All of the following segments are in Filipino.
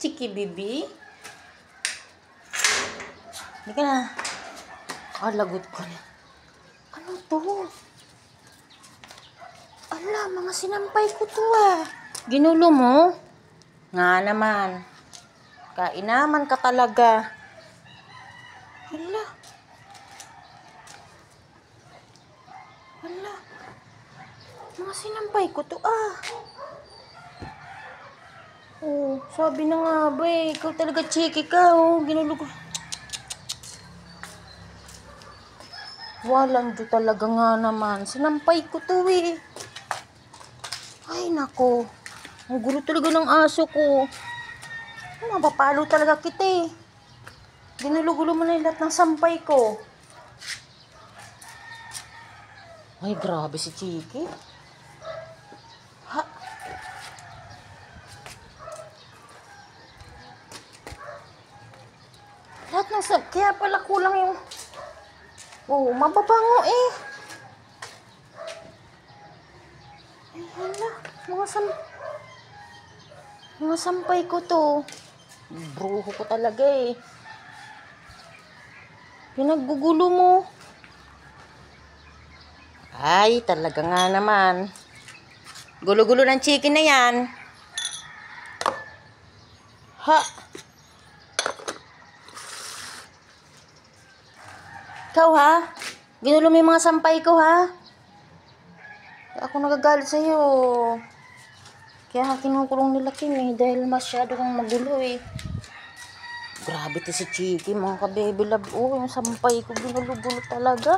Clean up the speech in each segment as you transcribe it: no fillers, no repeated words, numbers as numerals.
Chiki bibi. Hindi ka na. Lagot ko na. Ano to? Ala, mga sinampay ko to Ginulo mo? Nga naman. Kainaman ka talaga. Ala. Ala. Mga sinampay ko to sabi na nga ba ikaw talaga chiki ka ginulo ko. Walang do talaga nga naman. Sinampay ko to Ay nako. Ang gulo talaga ng aso ko. Mapapalo talaga kita Ginulo-gulo mo na yung lahat ng sampay ko. Ay grabe si Chiki. Lahat ng kaya pala kulang yung mababango Ay hala, mga sampay ko to. Bruho ko talaga Pinaggugulo mo. Ay, talaga nga naman. Gulo-gulo ng chicken na yan. Ikaw Ginulo mo yung mga sampay ko Ako nagagalit sa'yo. Kaya kinukulong nila Kim dahil masyado kang magulo Grabe to si Chiki, mga ka-baby love. Yung sampay ko ginulo-gulo talaga.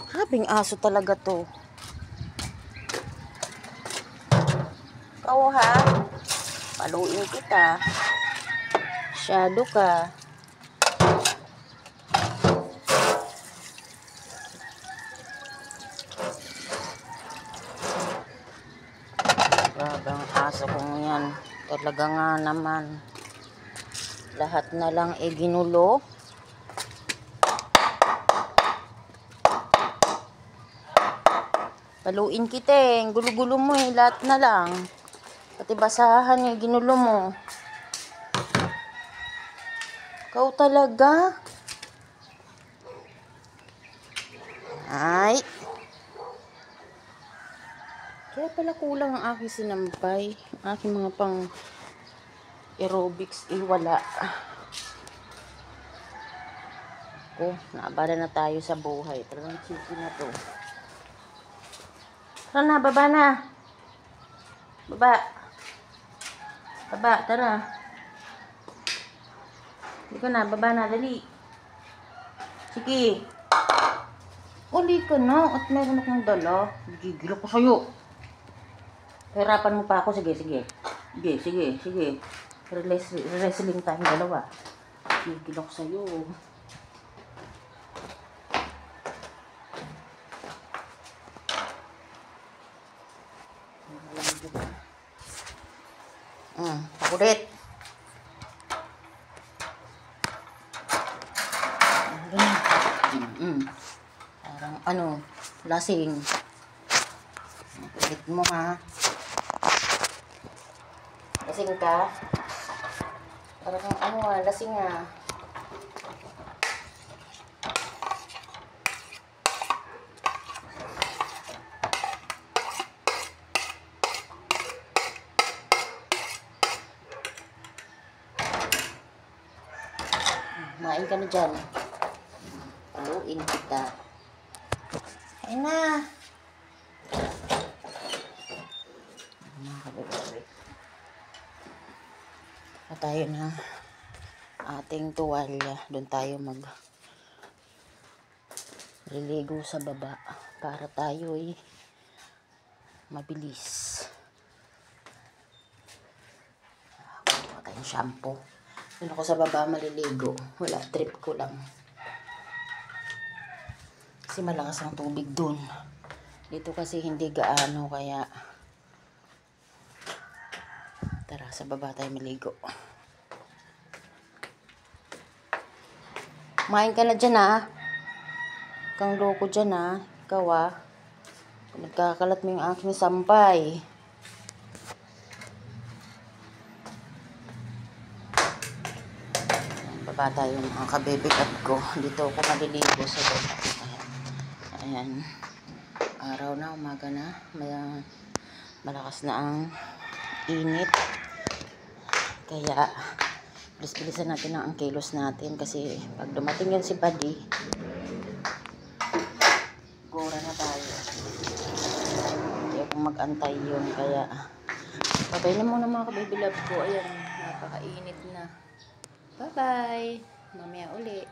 Grabing aso talaga to. Ikaw paluin kita. Shadow ka. Grabing aso kong yan. Talaga nga naman. Lahat na lang ginulo. Paluin kita gulo-gulo mo lahat na lang. Pati basahan ginulo mo. Ikaw talaga. Ay. Kaya pala kulang ang aking sinampay. Aking mga pang aerobics wala. Naabala na tayo sa buhay. Talagang Chiki na to. Tara na, baba na. Baba, tara. Hindi na, baba na, dali. Sige. Uli ka na at meron akong dala. Gigil ako sa'yo. Hirapan mo pa ako, sige. Sige. Wrestling tayong dalawa. Gigil ako sa'yo. Pakulit. Parang lasing. Pakulit mo Lasing ka? Parang lasing Main ka na dyan. Paluin kita. Kain na. Tayo na ating tuwalya. Doon tayo liligo sa baba para tayo mabilis. Kuha tayong shampoo. Doon ako sa baba maliligo. Wala, trip ko lang. Kasi malakas ang tubig doon. Dito kasi hindi gaano kaya tara sa baba tayo maligo. Main ka na dyan kang loko dyan Ikaw nagkakalat mo yung aking sampay. Baba tayo mga kabebikat ko. Dito ako maliligo sa bed. Ayan. Araw na, umaga na. Malakas na ang init. Kaya, bilis-bilisan natin ang kilos natin. Kasi pag dumating yun si Buddy, gora na tayo. Hindi akong mag-antay yun. Kaya, babay na muna mga kababy love ko. Ayan, napakainit na. Bye-bye. Mamaya uli.